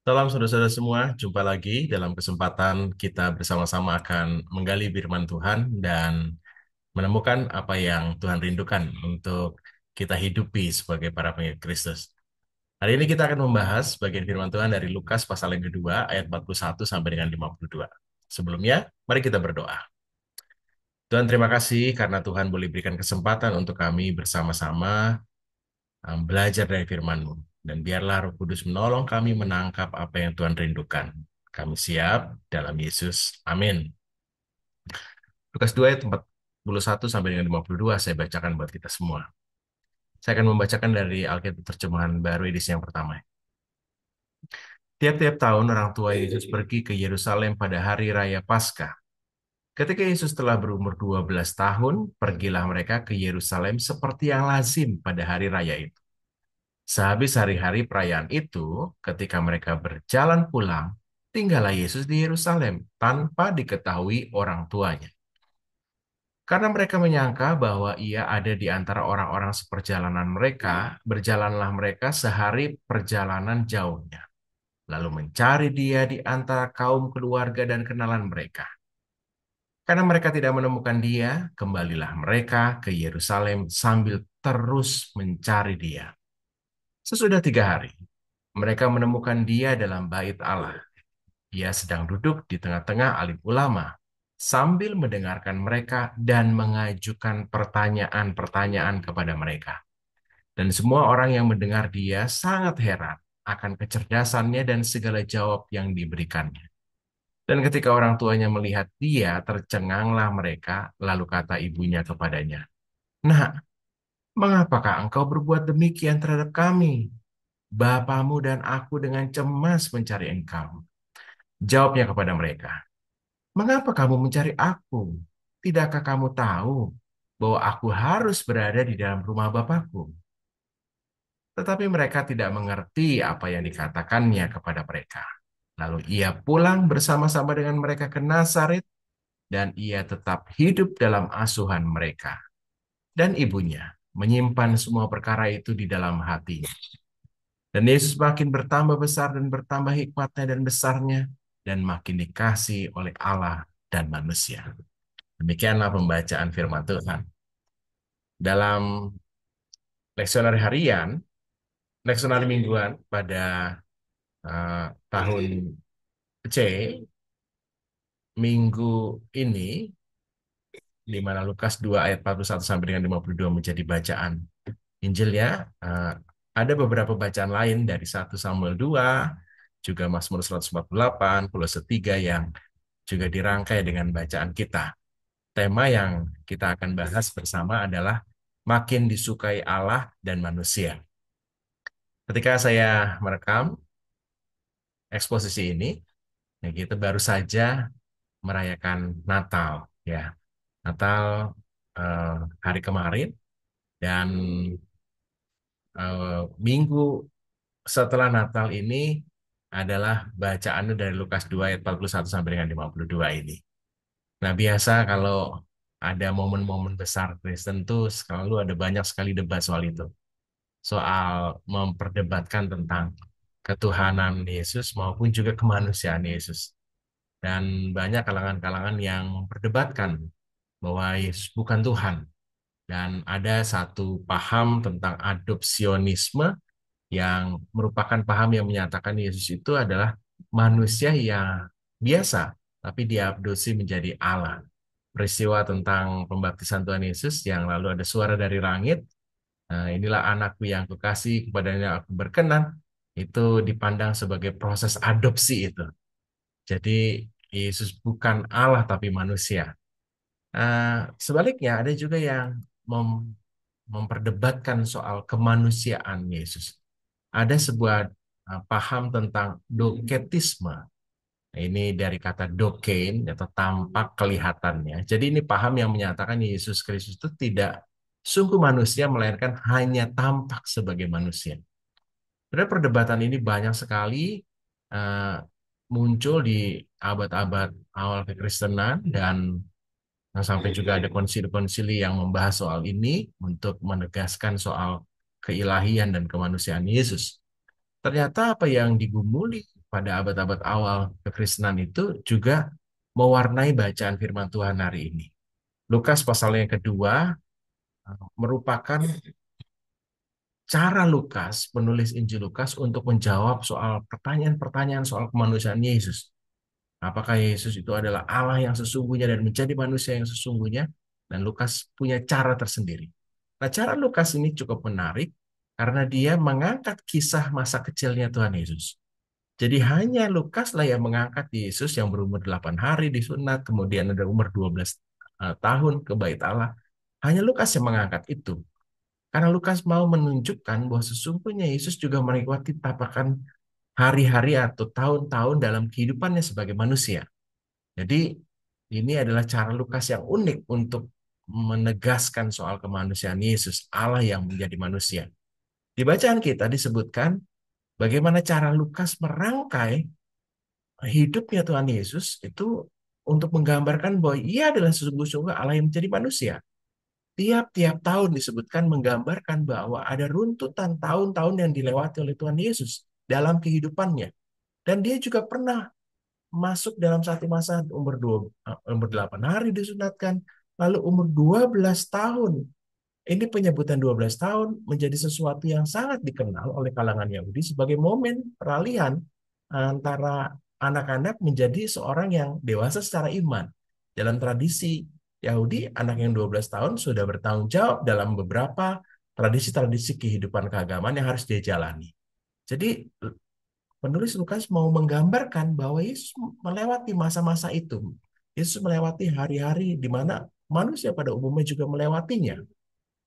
Salam saudara-saudara semua, jumpa lagi dalam kesempatan kita bersama-sama akan menggali firman Tuhan dan menemukan apa yang Tuhan rindukan untuk kita hidupi sebagai para pengikut Kristus. Hari ini kita akan membahas bagian firman Tuhan dari Lukas pasal yang kedua ayat 41 sampai dengan 52. Sebelumnya, mari kita berdoa. Tuhan, terima kasih karena Tuhan boleh berikan kesempatan untuk kami bersama-sama belajar dari firman-Mu. Dan biarlah Roh Kudus menolong kami menangkap apa yang Tuhan rindukan. Kami siap dalam Yesus. Amin. Lukas 2 ayat 41 sampai dengan 52 saya bacakan buat kita semua. Saya akan membacakan dari Alkitab terjemahan baru edisi yang pertama. Tiap-tiap tahun orang tua Yesus pergi ke Yerusalem pada hari raya Paskah. Ketika Yesus telah berumur 12 tahun, pergilah mereka ke Yerusalem seperti yang lazim pada hari raya itu. Sehabis hari-hari perayaan itu, ketika mereka berjalan pulang, tinggallah Yesus di Yerusalem tanpa diketahui orang tuanya. Karena mereka menyangka bahwa ia ada di antara orang-orang seperjalanan mereka, berjalanlah mereka sehari perjalanan jauhnya, lalu mencari dia di antara kaum keluarga dan kenalan mereka. Karena mereka tidak menemukan dia, kembalilah mereka ke Yerusalem sambil terus mencari dia. Sesudah 3 hari, mereka menemukan dia dalam bait Allah. Ia sedang duduk di tengah-tengah alim ulama sambil mendengarkan mereka dan mengajukan pertanyaan-pertanyaan kepada mereka. Dan semua orang yang mendengar dia sangat heran akan kecerdasannya dan segala jawab yang diberikannya. Dan ketika orang tuanya melihat dia, tercenganglah mereka, lalu kata ibunya kepadanya, "Nak, mengapakah engkau berbuat demikian terhadap kami? Bapamu dan aku dengan cemas mencari engkau." Jawabnya kepada mereka, "Mengapa kamu mencari aku? Tidakkah kamu tahu bahwa aku harus berada di dalam rumah Bapakku?" Tetapi mereka tidak mengerti apa yang dikatakannya kepada mereka. Lalu ia pulang bersama-sama dengan mereka ke Nazaret, dan ia tetap hidup dalam asuhan mereka. Dan ibunya menyimpan semua perkara itu di dalam hatinya. Dan Yesus makin bertambah besar dan bertambah hikmatnya dan besarnya, dan makin dikasihi oleh Allah dan manusia. Demikianlah pembacaan firman Tuhan. Dalam leksionari harian, leksionari mingguan pada tahun C, minggu ini, di mana Lukas 2 ayat 41 sampai dengan 52 menjadi bacaan Injilnya, ada beberapa bacaan lain dari 1 Samuel 2, juga Mazmur 148, Kolose 3 yang juga dirangkai dengan bacaan kita. Tema yang kita akan bahas bersama adalah makin disukai Allah dan manusia. Ketika saya merekam eksposisi ini, ya kita baru saja merayakan Natal, ya. Natal eh, hari kemarin, dan minggu setelah Natal ini adalah bacaan dari Lukas 2 ayat 41 sampai dengan 52 ini. Nah, biasa kalau ada momen-momen besar Kristen tuh selalu ada banyak sekali debat soal itu. Soal memperdebatkan tentang ketuhanan Yesus maupun juga kemanusiaan Yesus. Dan banyak kalangan-kalangan yang berdebatkan bahwa Yesus bukan Tuhan. Dan ada satu paham tentang adopsionisme yang merupakan paham yang menyatakan Yesus itu adalah manusia yang biasa, tapi diadopsi menjadi Allah. Peristiwa tentang pembaptisan Tuhan Yesus yang lalu ada suara dari langit, "Nah, inilah anakku yang kukasih, kepadanya aku berkenan," itu dipandang sebagai proses adopsi itu. Jadi Yesus bukan Allah tapi manusia. Sebaliknya ada juga yang memperdebatkan soal kemanusiaan Yesus. Ada sebuah paham tentang doketisme. Nah, ini dari kata dokein atau tampak kelihatannya. Jadi ini paham yang menyatakan Yesus Kristus itu tidak sungguh manusia, melainkan hanya tampak sebagai manusia. Sebenarnya perdebatan ini banyak sekali eh, muncul di abad-abad awal kekristenan, dan sampai juga ada konsili-konsili yang membahas soal ini untuk menegaskan soal keilahian dan kemanusiaan Yesus. Ternyata apa yang digumuli pada abad-abad awal kekristenan itu juga mewarnai bacaan firman Tuhan hari ini. Lukas pasal yang kedua merupakan cara Lukas, penulis Injil Lukas, untuk menjawab soal pertanyaan-pertanyaan soal kemanusiaan Yesus. Apakah Yesus itu adalah Allah yang sesungguhnya dan menjadi manusia yang sesungguhnya? Dan Lukas punya cara tersendiri. Nah, cara Lukas ini cukup menarik karena dia mengangkat kisah masa kecilnya Tuhan Yesus. Jadi hanya Lukas lah yang mengangkat Yesus yang berumur 8 hari disunat, kemudian ada umur 12 tahun ke Bait Allah. Hanya Lukas yang mengangkat itu. Karena Lukas mau menunjukkan bahwa sesungguhnya Yesus juga melewati tapakan hari-hari atau tahun-tahun dalam kehidupannya sebagai manusia. Jadi ini adalah cara Lukas yang unik untuk menegaskan soal kemanusiaan Yesus, Allah yang menjadi manusia. Di bacaan kita disebutkan bagaimana cara Lukas merangkai hidupnya Tuhan Yesus itu untuk menggambarkan bahwa ia adalah sesungguh-sungguh Allah yang menjadi manusia. Tiap-tiap tahun disebutkan menggambarkan bahwa ada runtutan tahun-tahun yang dilewati oleh Tuhan Yesus dalam kehidupannya. Dan dia juga pernah masuk dalam satu masa umur 8 hari disunatkan, lalu umur 12 tahun. Ini penyebutan 12 tahun menjadi sesuatu yang sangat dikenal oleh kalangan Yahudi sebagai momen peralihan antara anak-anak menjadi seorang yang dewasa secara iman. Dalam tradisi Yahudi, anak yang 12 tahun sudah bertanggung jawab dalam beberapa tradisi-tradisi kehidupan keagamaan yang harus dia jalani. Jadi penulis Lukas mau menggambarkan bahwa Yesus melewati masa-masa itu. Yesus melewati hari-hari di mana manusia pada umumnya juga melewatinya.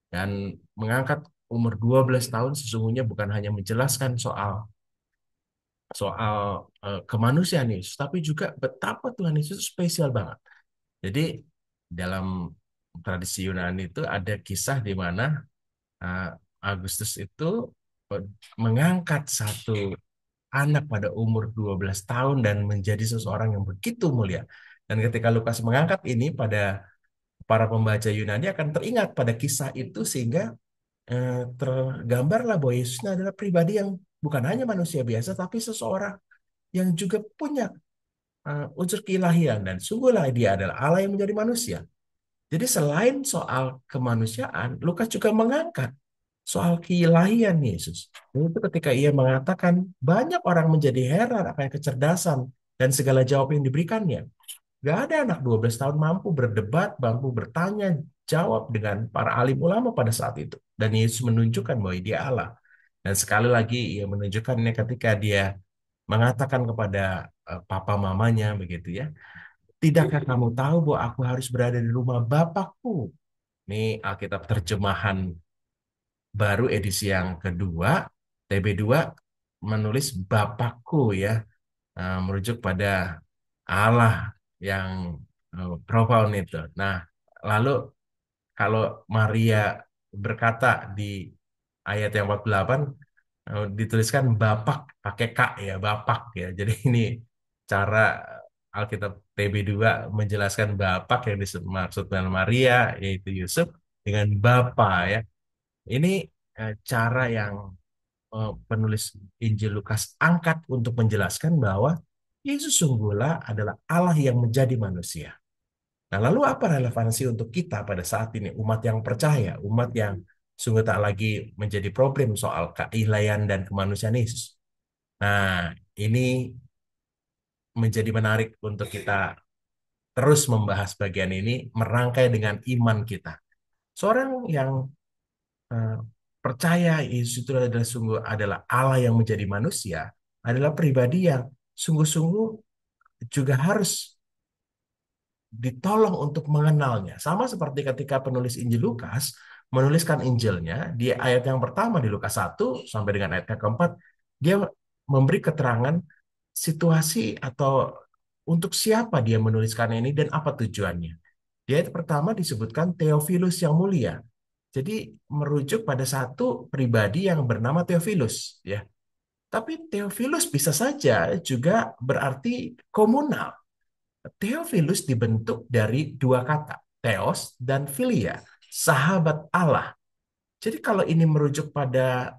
Dan mengangkat umur 12 tahun sesungguhnya bukan hanya menjelaskan soal soal kemanusiaan Yesus, tapi juga betapa Tuhan Yesus spesial banget. Jadi dalam tradisi Yunani itu ada kisah di mana eh, Agustus itu eh, mengangkat satu anak pada umur 12 tahun dan menjadi seseorang yang begitu mulia. Dan ketika Lukas mengangkat ini pada para pembaca Yunani akan teringat pada kisah itu sehingga tergambarlah bahwa Yesus adalah pribadi yang bukan hanya manusia biasa tapi seseorang yang juga punya unsur keilahian dan sungguhlah dia adalah Allah yang menjadi manusia. Jadi selain soal kemanusiaan, Lukas juga mengangkat soal keilahian Yesus. Dan itu ketika ia mengatakan banyak orang menjadi heran akan kecerdasan dan segala jawab yang diberikannya. Gak ada anak 12 tahun mampu berdebat, mampu bertanya, jawab dengan para alim ulama pada saat itu. Dan Yesus menunjukkan bahwa dia Allah. Dan sekali lagi ia menunjukkannya ketika dia mengatakan kepada papa mamanya begitu ya. Tidakkah kamu tahu bahwa aku harus berada di rumah Bapakku? Ini Alkitab terjemahan baru edisi yang kedua, TB2 menulis Bapakku ya, merujuk pada Allah yang profound itu. Nah, lalu kalau Maria berkata di ayat yang 48 dituliskan Bapak pakai K ya, Bapak ya. Jadi ini cara Alkitab TB2 menjelaskan Bapak yang dimaksudkan Maria yaitu Yusuf dengan Bapa ya. Ini cara yang penulis Injil Lukas angkat untuk menjelaskan bahwa Yesus sungguhlah adalah Allah yang menjadi manusia. Nah, lalu apa relevansi untuk kita pada saat ini, umat yang percaya, umat yang sungguh tak lagi menjadi problem soal keilahian dan kemanusiaan Yesus? Nah, ini menjadi menarik untuk kita terus membahas bagian ini, merangkai dengan iman kita. Seorang yang eh, percaya Yesus itu adalah sungguh adalah Allah yang menjadi manusia, adalah pribadi yang sungguh-sungguh juga harus ditolong untuk mengenalnya. Sama seperti ketika penulis Injil Lukas menuliskan Injilnya di ayat yang pertama di Lukas 1 sampai dengan ayat yang keempat, dia memberi keterangan situasi atau untuk siapa dia menuliskan ini dan apa tujuannya. Di ayat pertama disebutkan Theophilus yang mulia. Jadi merujuk pada satu pribadi yang bernama Theophilus, ya. Tapi Theophilus bisa saja juga berarti komunal. Theophilus dibentuk dari dua kata, theos dan philia, sahabat Allah. Jadi kalau ini merujuk pada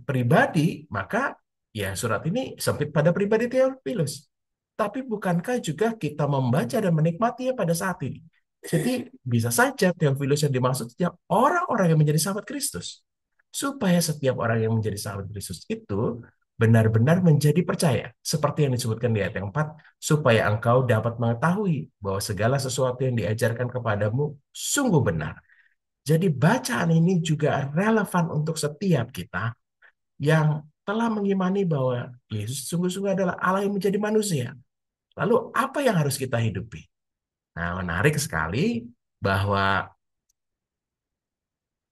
pribadi, maka Ya, surat ini sempit pada pribadi Theophilus. Tapi bukankah juga kita membaca dan menikmatinya pada saat ini? Jadi bisa saja Theophilus yang dimaksud setiap orang-orang yang menjadi sahabat Kristus. Supaya setiap orang yang menjadi sahabat Kristus itu benar-benar menjadi percaya. Seperti yang disebutkan di ayat yang 4, supaya engkau dapat mengetahui bahwa segala sesuatu yang diajarkan kepadamu sungguh benar. Jadi bacaan ini juga relevan untuk setiap kita yang telah mengimani bahwa Yesus sungguh-sungguh adalah Allah yang menjadi manusia. Lalu apa yang harus kita hidupi? Nah, menarik sekali bahwa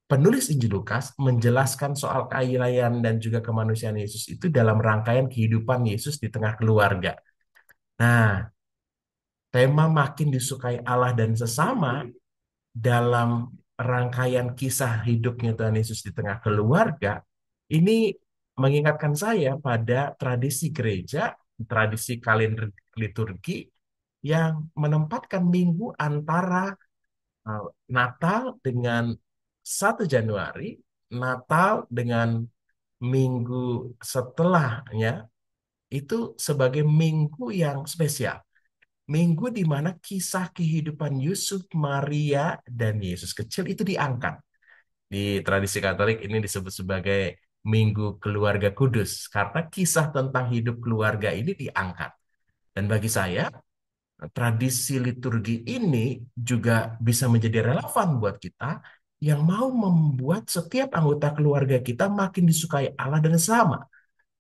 penulis Injil Lukas menjelaskan soal keilahian dan juga kemanusiaan Yesus itu dalam rangkaian kehidupan Yesus di tengah keluarga. Nah, tema makin disukai Allah dan sesama dalam rangkaian kisah hidupnya Tuhan Yesus di tengah keluarga, ini mengingatkan saya pada tradisi gereja, tradisi kalender liturgi yang menempatkan minggu antara eh, Natal dengan 1 Januari, Natal dengan minggu setelahnya itu sebagai minggu yang spesial. Minggu di mana kisah kehidupan Yusuf, Maria, dan Yesus kecil itu diangkat. Di tradisi Katolik ini disebut sebagai Minggu Keluarga Kudus, karena kisah tentang hidup keluarga ini diangkat. Dan bagi saya, tradisi liturgi ini juga bisa menjadi relevan buat kita yang mau membuat setiap anggota keluarga kita makin disukai Allah dan sama.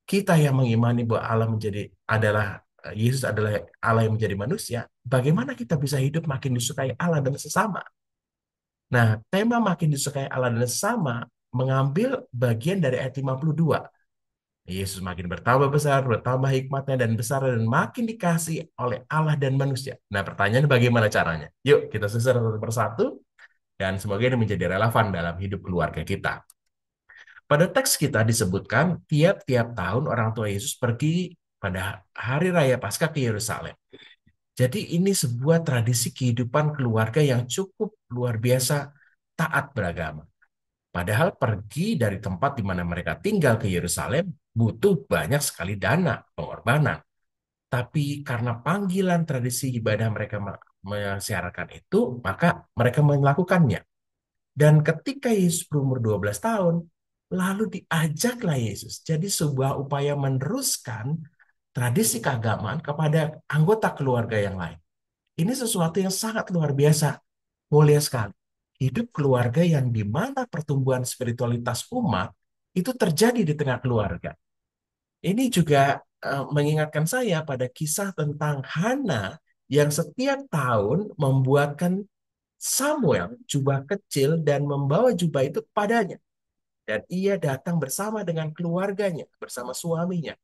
Kita yang mengimani bahwa Allah menjadi adalah Yesus adalah Allah yang menjadi manusia, bagaimana kita bisa hidup makin disukai Allah dan sesama? Nah, tema makin disukai Allah dan sesama mengambil bagian dari ayat 52. Yesus makin bertambah besar, bertambah hikmatnya dan besar dan makin dikasih oleh Allah dan manusia. Nah, pertanyaannya bagaimana caranya? Yuk, kita susun satu persatu dan semoga ini menjadi relevan dalam hidup keluarga kita. Pada teks kita disebutkan tiap-tiap tahun orang tua Yesus pergi pada hari raya Paskah ke Yerusalem. Jadi ini sebuah tradisi kehidupan keluarga yang cukup luar biasa taat beragama. Padahal pergi dari tempat di mana mereka tinggal ke Yerusalem butuh banyak sekali dana pengorbanan. Tapi karena panggilan tradisi ibadah mereka mensyaratkan itu, maka mereka melakukannya. Dan ketika Yesus berumur 12 tahun, lalu diajaklah Yesus. Jadi sebuah upaya meneruskan tradisi keagamaan kepada anggota keluarga yang lain. Ini sesuatu yang sangat luar biasa, mulia sekali. Hidup keluarga yang di mana pertumbuhan spiritualitas umat itu terjadi di tengah keluarga. Ini juga mengingatkan saya pada kisah tentang Hana yang setiap tahun membuatkan Samuel jubah kecil dan membawa jubah itu kepadanya. Dan ia datang bersama dengan keluarganya, bersama suaminya.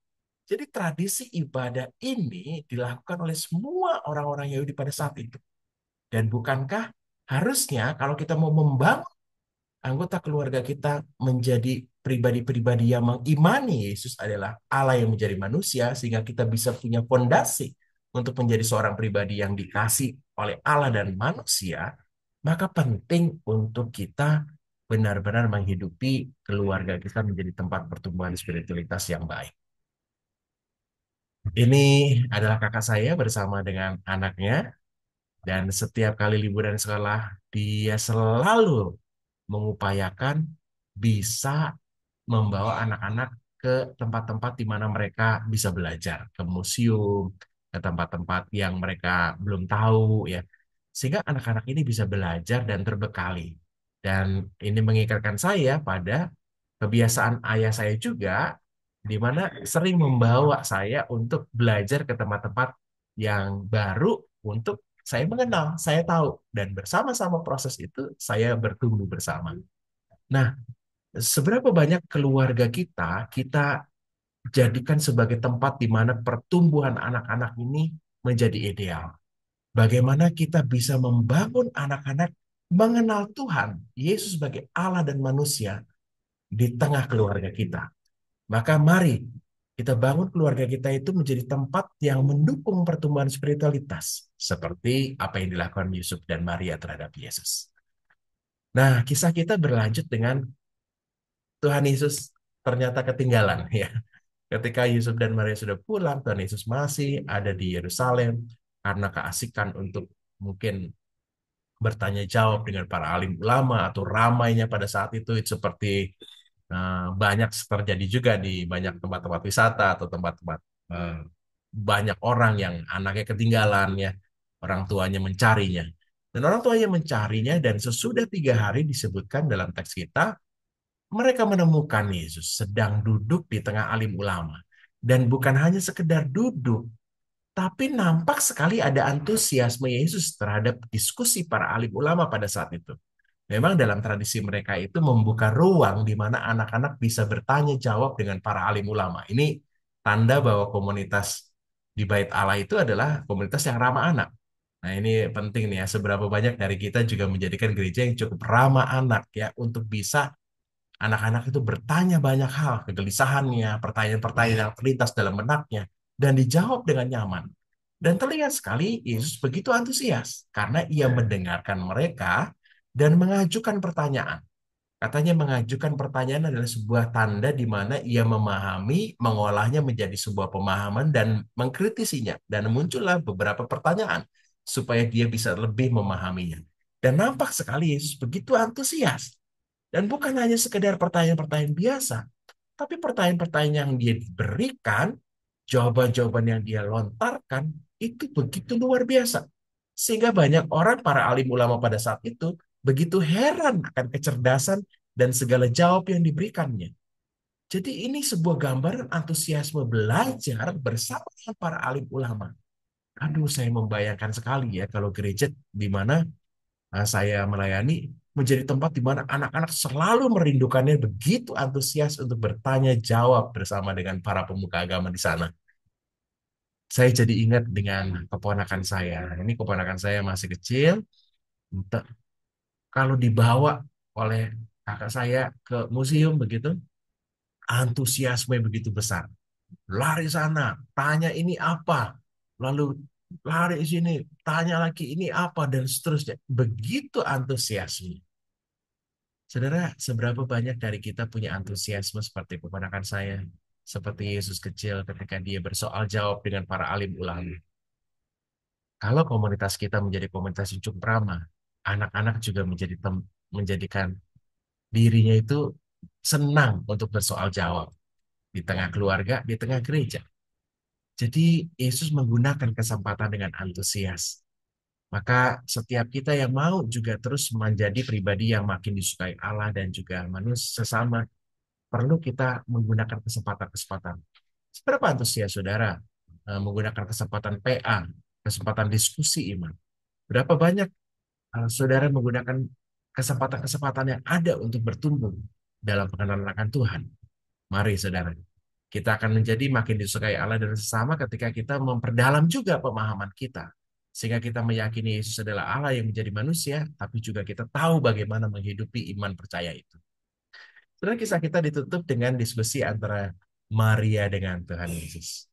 Jadi tradisi ibadah ini dilakukan oleh semua orang-orang Yahudi pada saat itu. Dan bukankah harusnya kalau kita mau membangun anggota keluarga kita menjadi pribadi-pribadi yang mengimani Yesus adalah Allah yang menjadi manusia, sehingga kita bisa punya fondasi untuk menjadi seorang pribadi yang dikasih oleh Allah dan manusia, maka penting untuk kita benar-benar menghidupi keluarga kita menjadi tempat pertumbuhan spiritualitas yang baik. Ini adalah kakak saya bersama dengan anaknya, dan setiap kali liburan sekolah, dia selalu mengupayakan bisa membawa anak-anak ke tempat-tempat di mana mereka bisa belajar, ke museum, ke tempat-tempat yang mereka belum tahu ya. Sehingga anak-anak ini bisa belajar dan terbekali. Dan ini mengingatkan saya pada kebiasaan ayah saya juga, di mana sering membawa saya untuk belajar ke tempat-tempat yang baru untuk saya mengenal, saya tahu, dan bersama-sama proses itu saya bertumbuh bersama. Nah, seberapa banyak keluarga kita jadikan sebagai tempat di mana pertumbuhan anak-anak ini menjadi ideal. Bagaimana kita bisa membangun anak-anak mengenal Tuhan, Yesus sebagai Allah dan manusia di tengah keluarga kita. Maka mari kita bangun keluarga kita itu menjadi tempat yang mendukung pertumbuhan spiritualitas, seperti apa yang dilakukan Yusuf dan Maria terhadap Yesus. Nah, kisah kita berlanjut dengan Tuhan Yesus ternyata ketinggalan ya. Ketika Yusuf dan Maria sudah pulang, Tuhan Yesus masih ada di Yerusalem karena keasikan untuk mungkin bertanya jawab dengan para alim ulama atau ramainya pada saat itu seperti banyak terjadi juga di banyak tempat-tempat wisata atau tempat-tempat eh, banyak orang yang anaknya ketinggalan ya, orang tuanya mencarinya. Dan orang tuanya mencarinya dan sesudah 3 hari disebutkan dalam teks kita, mereka menemukan Yesus sedang duduk di tengah alim ulama. Dan bukan hanya sekedar duduk, tapi nampak sekali ada antusiasme Yesus terhadap diskusi para alim ulama pada saat itu. Memang dalam tradisi mereka itu membuka ruang di mana anak-anak bisa bertanya jawab dengan para alim ulama. Ini tanda bahwa komunitas di Bait Allah itu adalah komunitas yang ramah anak. Nah, ini penting nih ya, seberapa banyak dari kita juga menjadikan gereja yang cukup ramah anak ya untuk bisa anak-anak itu bertanya banyak hal, kegelisahannya, pertanyaan-pertanyaan yang terlintas dalam benaknya, dan dijawab dengan nyaman. Dan terlihat sekali Yesus begitu antusias karena ia mendengarkan mereka dan mengajukan pertanyaan. Katanya mengajukan pertanyaan adalah sebuah tanda di mana ia memahami, mengolahnya menjadi sebuah pemahaman dan mengkritisinya. Dan muncullah beberapa pertanyaan supaya dia bisa lebih memahaminya. Dan nampak sekali Yesus begitu antusias. Dan bukan hanya sekedar pertanyaan-pertanyaan biasa, tapi pertanyaan-pertanyaan yang dia berikan, jawaban-jawaban yang dia lontarkan, itu begitu luar biasa. Sehingga banyak orang, para alim ulama pada saat itu, begitu heran akan kecerdasan dan segala jawab yang diberikannya. Jadi ini sebuah gambaran antusiasme belajar bersama dengan para alim ulama. Aduh, saya membayangkan sekali ya kalau gereja di mana saya melayani menjadi tempat di mana anak-anak selalu merindukannya begitu antusias untuk bertanya jawab bersama dengan para pemuka agama di sana. Saya jadi ingat dengan keponakan saya. Ini keponakan saya masih kecil. Kalau dibawa oleh kakak saya ke museum begitu, antusiasme begitu besar. Lari sana, tanya ini apa, lalu lari di sini, tanya lagi ini apa, dan seterusnya. Begitu antusiasme. Saudara, seberapa banyak dari kita punya antusiasme seperti keponakan saya, seperti Yesus kecil ketika dia bersoal jawab dengan para alim ulama. Kalau komunitas kita menjadi komunitas yang cukup ramah, anak-anak juga menjadikan dirinya itu senang untuk bersoal jawab di tengah keluarga, di tengah gereja. Jadi Yesus menggunakan kesempatan dengan antusias. Maka setiap kita yang mau juga terus menjadi pribadi yang makin disukai Allah dan juga manusia sesama, perlu kita menggunakan kesempatan-kesempatan. Seberapa antusias saudara menggunakan kesempatan PA, kesempatan diskusi iman? Berapa banyak saudara menggunakan kesempatan-kesempatan yang ada untuk bertumbuh dalam pengenalan akan Tuhan? Mari saudara, kita akan menjadi makin disukai Allah dan sesama ketika kita memperdalam juga pemahaman kita. Sehingga kita meyakini Yesus adalah Allah yang menjadi manusia, tapi juga kita tahu bagaimana menghidupi iman percaya itu. Sebenarnya kisah kita ditutup dengan diskusi antara Maria dengan Tuhan Yesus.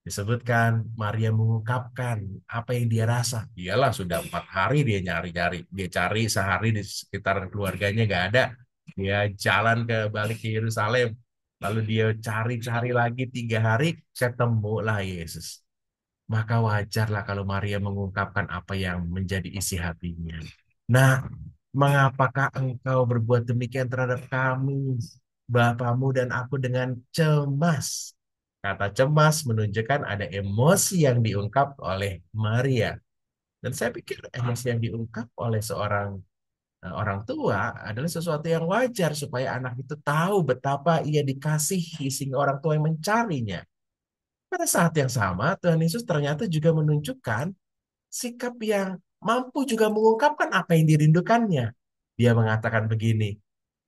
Disebutkan Maria mengungkapkan apa yang dia rasa. Iyalah sudah 4 hari dia nyari-nyari. Dia cari sehari di sekitar keluarganya nggak ada. Dia jalan ke balik ke Yerusalem. Lalu dia cari-cari lagi 3 hari, ketemulah Yesus. Maka wajarlah kalau Maria mengungkapkan apa yang menjadi isi hatinya. Nah, mengapakah engkau berbuat demikian terhadap kami, bapamu dan aku dengan cemas? Kata cemas menunjukkan ada emosi yang diungkap oleh Maria. Dan saya pikir emosi yang diungkap oleh seorang orang tua adalah sesuatu yang wajar supaya anak itu tahu betapa ia dikasihi sehingga orang tua yang mencarinya. Pada saat yang sama, Tuhan Yesus ternyata juga menunjukkan sikap yang mampu juga mengungkapkan apa yang dirindukannya. Dia mengatakan begini,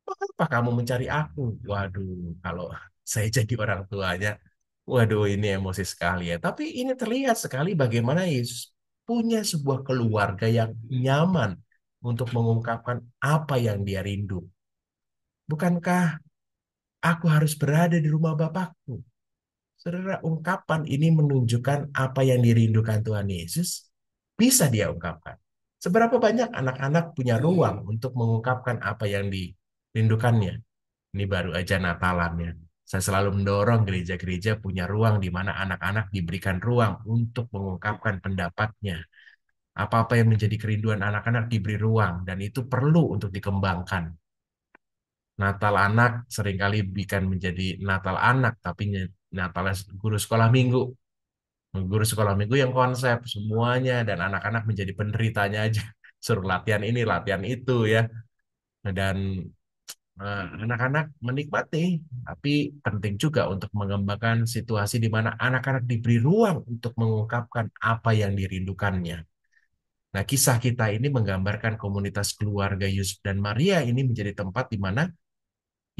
mengapa kamu mencari aku? Waduh, kalau saya jadi orang tuanya, waduh ini emosi sekali ya. Tapi ini terlihat sekali bagaimana Yesus punya sebuah keluarga yang nyaman untuk mengungkapkan apa yang dia rindu. Bukankah aku harus berada di rumah Bapakku? Saudara, ungkapan ini menunjukkan apa yang dirindukan Tuhan Yesus bisa dia ungkapkan. Seberapa banyak anak-anak punya ruang untuk mengungkapkan apa yang dirindukannya? Ini baru aja Natalan ya. Saya selalu mendorong gereja-gereja punya ruang di mana anak-anak diberikan ruang untuk mengungkapkan pendapatnya. Apa-apa yang menjadi kerinduan anak-anak diberi ruang, dan itu perlu untuk dikembangkan. Natal anak seringkali bukan menjadi Natal anak, tapi Natal guru sekolah minggu. Guru sekolah minggu yang konsep semuanya, dan anak-anak menjadi penderitanya aja. Suruh latihan ini, latihan itu ya. Dan anak-anak menikmati, tapi penting juga untuk mengembangkan situasi di mana anak-anak diberi ruang untuk mengungkapkan apa yang dirindukannya. Nah, kisah kita ini menggambarkan komunitas keluarga Yusuf dan Maria ini menjadi tempat di mana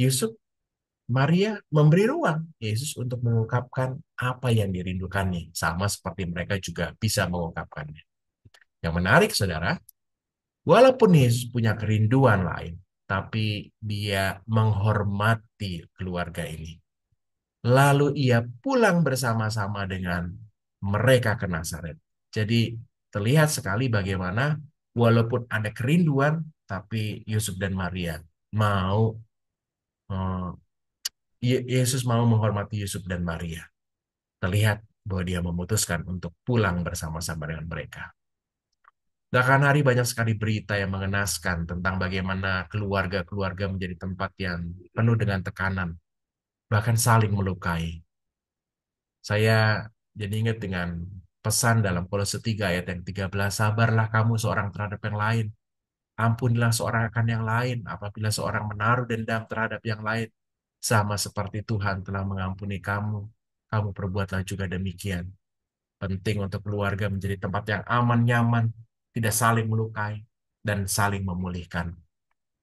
Yusuf, Maria memberi ruang Yesus untuk mengungkapkan apa yang dirindukannya, sama seperti mereka juga bisa mengungkapkannya. Yang menarik, saudara, walaupun Yesus punya kerinduan lain, tapi dia menghormati keluarga ini. Lalu ia pulang bersama-sama dengan mereka ke Nazaret. Jadi terlihat sekali bagaimana walaupun ada kerinduan, tapi Yusuf dan Maria mau, eh, Yesus mau menghormati Yusuf dan Maria. Terlihat bahwa dia memutuskan untuk pulang bersama-sama dengan mereka. Belakangan hari banyak sekali berita yang mengenaskan tentang bagaimana keluarga-keluarga menjadi tempat yang penuh dengan tekanan, bahkan saling melukai. Saya jadi ingat dengan pesan dalam Kolose 3 ayat yang 13, sabarlah kamu seorang terhadap yang lain. Ampunilah seorang akan yang lain apabila seorang menaruh dendam terhadap yang lain. Sama seperti Tuhan telah mengampuni kamu, kamu perbuatlah juga demikian. Penting untuk keluarga menjadi tempat yang aman, nyaman, tidak saling melukai, dan saling memulihkan.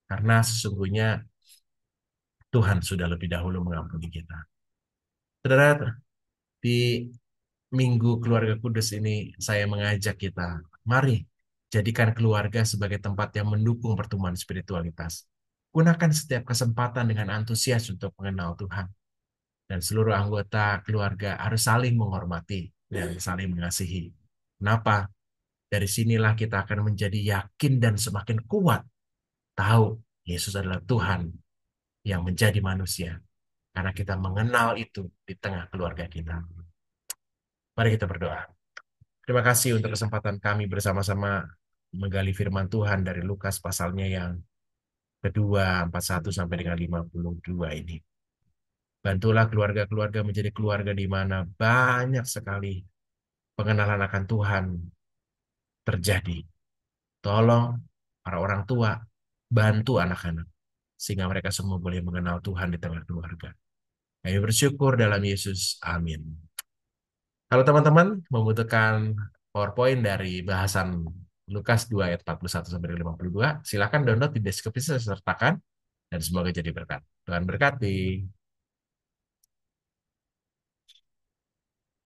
Karena sesungguhnya Tuhan sudah lebih dahulu mengampuni kita. Saudara, di Minggu Keluarga Kudus ini saya mengajak kita, mari jadikan keluarga sebagai tempat yang mendukung pertumbuhan spiritualitas. Gunakan setiap kesempatan dengan antusias untuk mengenal Tuhan. Dan seluruh anggota keluarga harus saling menghormati dan saling mengasihi. Kenapa? Dari sinilah kita akan menjadi yakin dan semakin kuat tahu Yesus adalah Tuhan yang menjadi manusia. Karena kita mengenal itu di tengah keluarga kita. Mari kita berdoa. Terima kasih untuk kesempatan kami bersama-sama menggali firman Tuhan dari Lukas pasalnya yang kedua, 41 sampai dengan 52 ini. Bantulah keluarga-keluarga menjadi keluarga di mana banyak sekali pengenalan akan Tuhan terjadi. Tolong para orang tua bantu anak-anak sehingga mereka semua boleh mengenal Tuhan di tengah keluarga. Kami bersyukur dalam Yesus. Amin. Kalau teman-teman membutuhkan PowerPoint dari bahasan Lukas 2 ayat 41 sampai 52, silakan download di deskripsi saya sertakan dan semoga jadi berkat. Tuhan berkati.